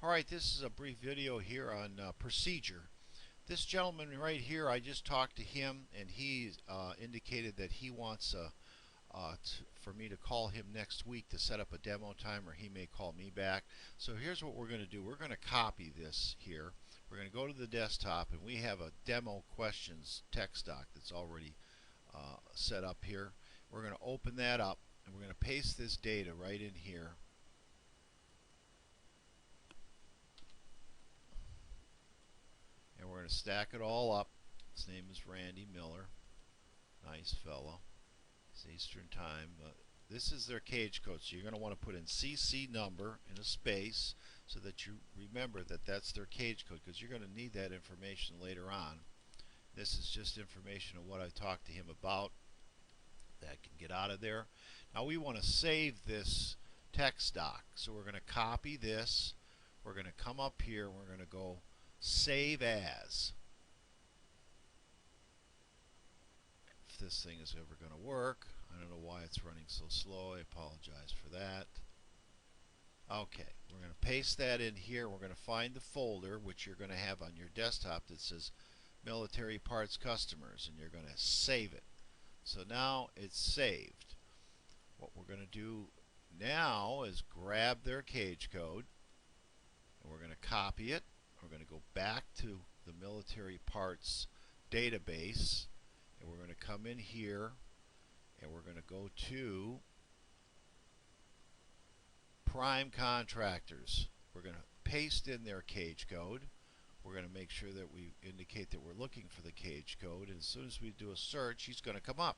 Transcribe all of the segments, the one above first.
Alright, this is a brief video here on procedure. This gentleman right here, I just talked to him and he indicated that he wants for me to call him next week to set up a demo time, or he may call me back. So here's what we're going to do. We're going to copy this here. We're going to go to the desktop and we have a demo questions text doc that's already set up here. We're going to open that up and we're going to paste this data right in here. And we're going to stack it all up. His name is Randy Miller. Nice fellow. It's Eastern time. This is their cage code. So you're going to want to put in CC number in a space so that you remember that that's their cage code, because you're going to need that information later on. This is just information of what I talked to him about that can get out of there. Now we want to save this text doc. So we're going to copy this. We're going to come up here and we're going to go Save As. If this thing is ever going to work. I don't know why it's running so slow. I apologize for that. Okay, we're going to paste that in here. We're going to find the folder which you're going to have on your desktop that says Military Parts Customers, and you're going to save it. So now it's saved. What we're going to do now is grab their cage code and we're going to copy it. We're going to go back to the military parts database and we're going to come in here and we're going to go to prime contractors. We're going to paste in their cage code. We're going to make sure that we indicate that we're looking for the cage code, and as soon as we do a search, he's going to come up.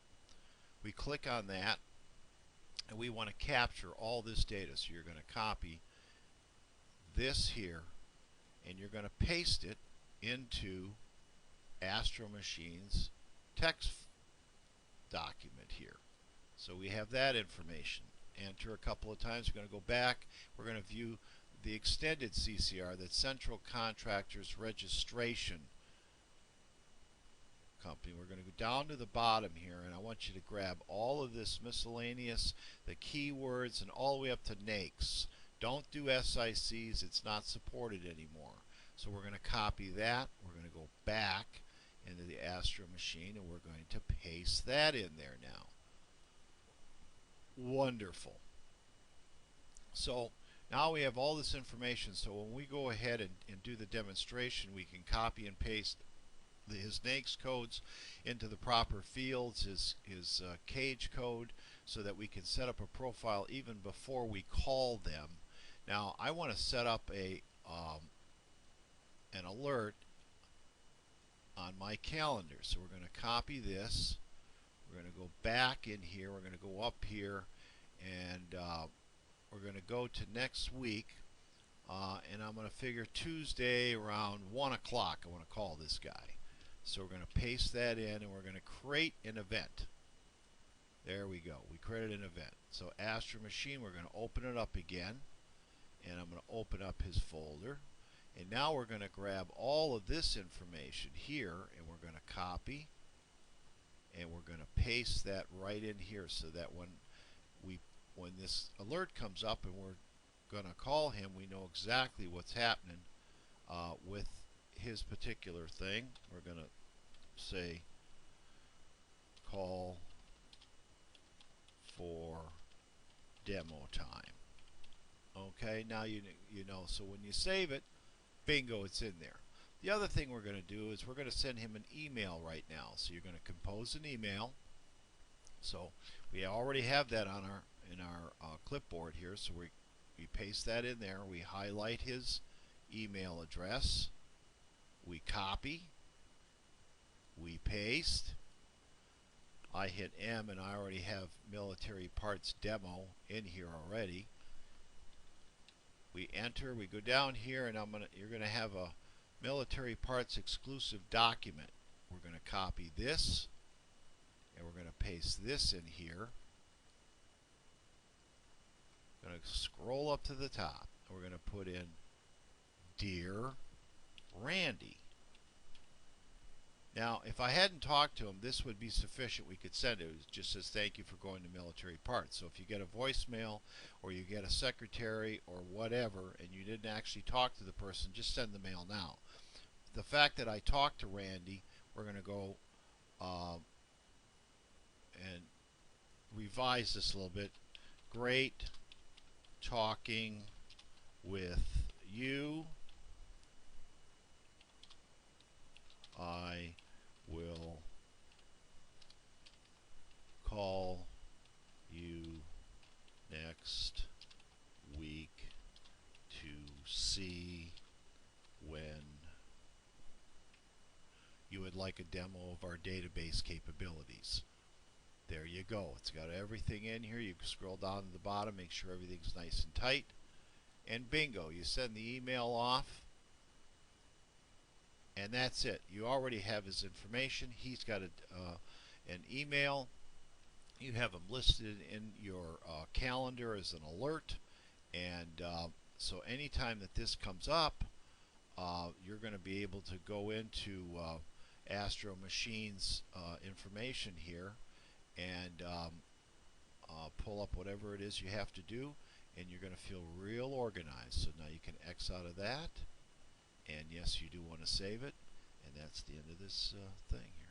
We click on that and we want to capture all this data. So you're going to copy this here and you're going to paste it into Astro Machine's text document here. So we have that information. Enter a couple of times. We're going to go back. We're going to view the extended CCR, that's Central Contractors Registration Company. We're going to go down to the bottom here and I want you to grab all of this miscellaneous, the keywords, and all the way up to NAICS. Don't do SICs, it's not supported anymore. So we're going to copy that. We're going to go back into the Astro Machine and we're going to paste that in there now. Wonderful. So now we have all this information, so when we go ahead and do the demonstration, we can copy and paste his NAICS codes into the proper fields, his cage code, so that we can set up a profile even before we call them. Now I want to set up an alert on my calendar. So we're going to copy this. We're going to go back in here. We're going to go up here and we're going to go to next week. And I'm going to figure Tuesday around 1 o'clock. I want to call this guy. So we're going to paste that in and we're going to create an event. There we go. We created an event. So Astro Machine, we're going to open it up again. And I'm going to open up his folder. And now we're going to grab all of this information here and we're going to copy and we're going to paste that right in here so that when this alert comes up and we're going to call him, we know exactly what's happening with his particular thing. We're going to say call for demo time. Okay, now you know. So when you save it, bingo, it's in there. The other thing we're going to do is we're going to send him an email right now. So you're going to compose an email. So we already have that on in our clipboard here. So we paste that in there. We highlight his email address. We copy. We paste. I hit M and I already have military parts demo in here already. We enter, we go down here and you're going to have a military parts exclusive document. We're going to copy this and we're going to paste this in here. We're going to scroll up to the top and we're going to put in Dear Randy. Now, if I hadn't talked to him, this would be sufficient. We could send it. It just says thank you for going to military parts. So if you get a voicemail or you get a secretary or whatever and you didn't actually talk to the person, just send the mail now. The fact that I talked to Randy, we're going to go and revise this a little bit. Great talking with you. I will call you next week to see when you would like a demo of our database capabilities. There you go. It's got everything in here. You can scroll down to the bottom, make sure everything's nice and tight, and bingo, you send the email off, and that's it. You already have his information. He's got an email. You have him listed in your calendar as an alert, and so anytime that this comes up, you're going to be able to go into Astro Machines information here and pull up whatever it is you have to do, and you're going to feel real organized. So now you can X out of that, and yes, you do want to save it, and that's the end of this thing here.